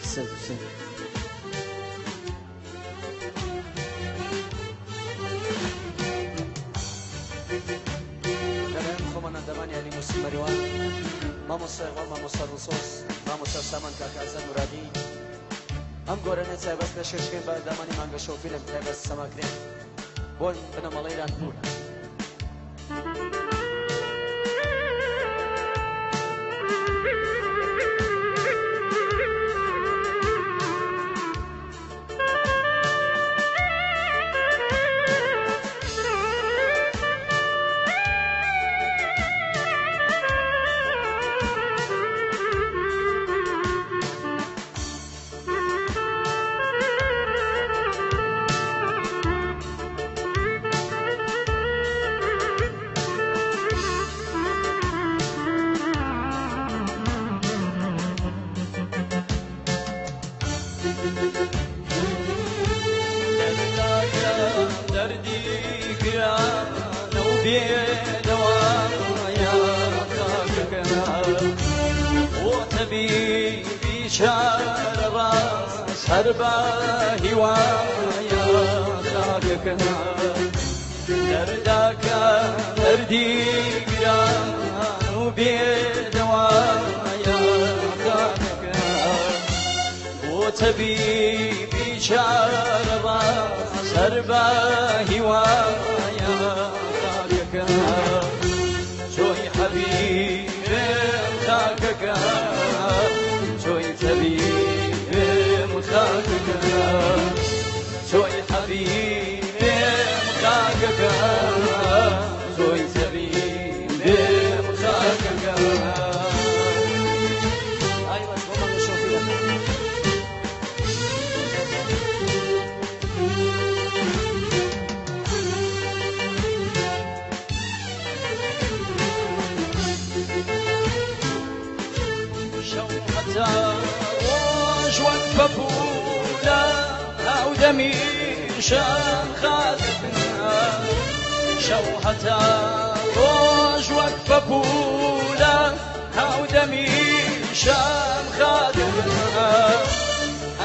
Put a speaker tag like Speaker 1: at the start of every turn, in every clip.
Speaker 1: سد خۆمانە دەمانی علی موسی مەریوان مامۆستا ئێوەڵ مامۆستا ڕوسۆس مامۆستا سامان کاکە ئازاد مرادی ئەم گۆرەنە تایبەت لە شێشکەین بە دامانی مانگە شەو فیلم تایبەت سەماکرێن بۆن بنەمەڵەیران پوور
Speaker 2: هربا هوايا خاكنا دردك دردي قران وبيدوايا خاكنا وتبيبي شاربا هربا هوايا خاكنا شوي حبيبي خاكنا شوي تبيبي مخاكك شوي حبيبي مخاكك شوي حبيبي مخاكك
Speaker 1: أيوة شو ما نشوف
Speaker 2: شو حتى وقفة أو دمي شان خاكنا شوحة روج وقفة بولا أو دمي شان خاكنا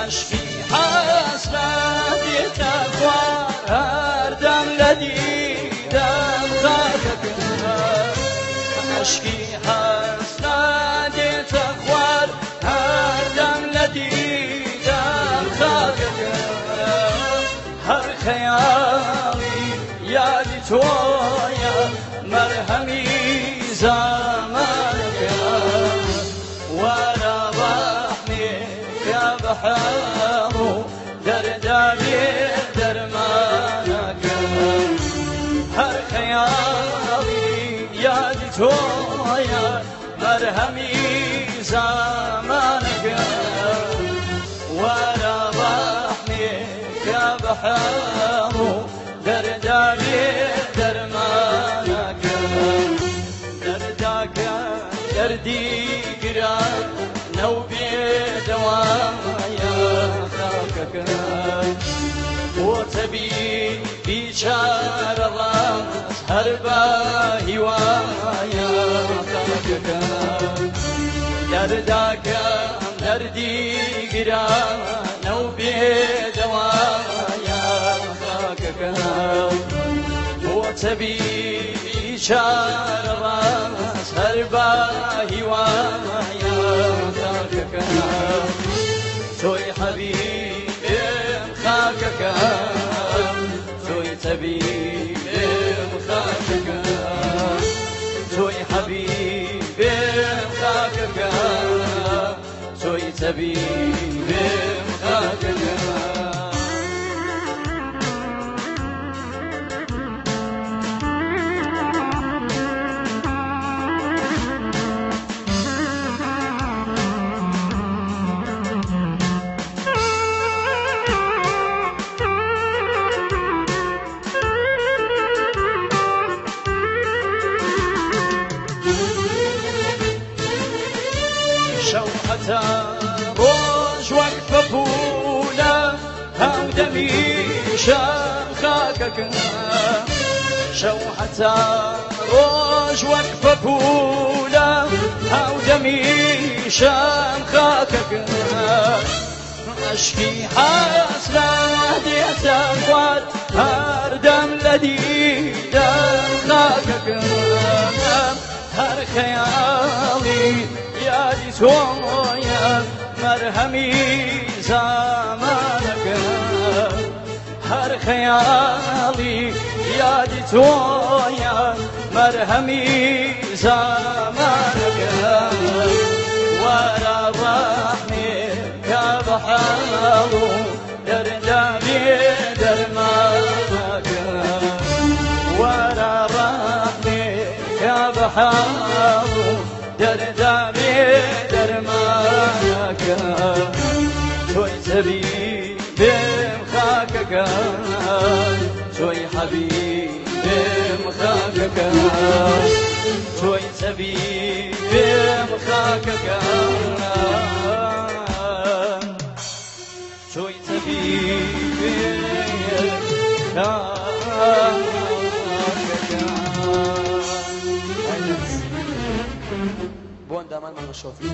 Speaker 2: أشكي حسرتي تقوار هردم لدي دم خاكنا أشكي حسرتي تقوار هردم لدي هر خيالي يا لتويا مرهمي زمانك وانا بحمي يا بحر دردابي درمانك هر خيالي يا لتويا مرهمي زمانك وانا بحمي يا بحر دردابي درمانك دردك دردي قران نوبي دوايا خاكك وتبي بشار الراس هربا هوايا خاكك دردك دردي قران نوبي دوايا خاكك وتبي بشار الراس هربا هوايا خاكك شوي حبيبي خاكك شوي تبيبي خاكك شوي حبيبي خاكك شوي تبيبي خاكك روج وقفة بولا هاو دمي شام خاكك شوحة روج وقفة بولا هاو دمي شام خاكك أشكي حسرة يتفوت هردم لديدا خاكك هر خيالي يا دي تويا مرهمي زمانك هر خيالي يا دي تويا مرهمي زمانك ورا رحمي يا بحالو دردامي درمانك ورا رحمي يا بحالو دردامي درمانك شوي زبيب مخاكك شوي حبيب مخاكك شوي زبيب مخاكك شوي زبيب
Speaker 1: Buon daman mga Shofi.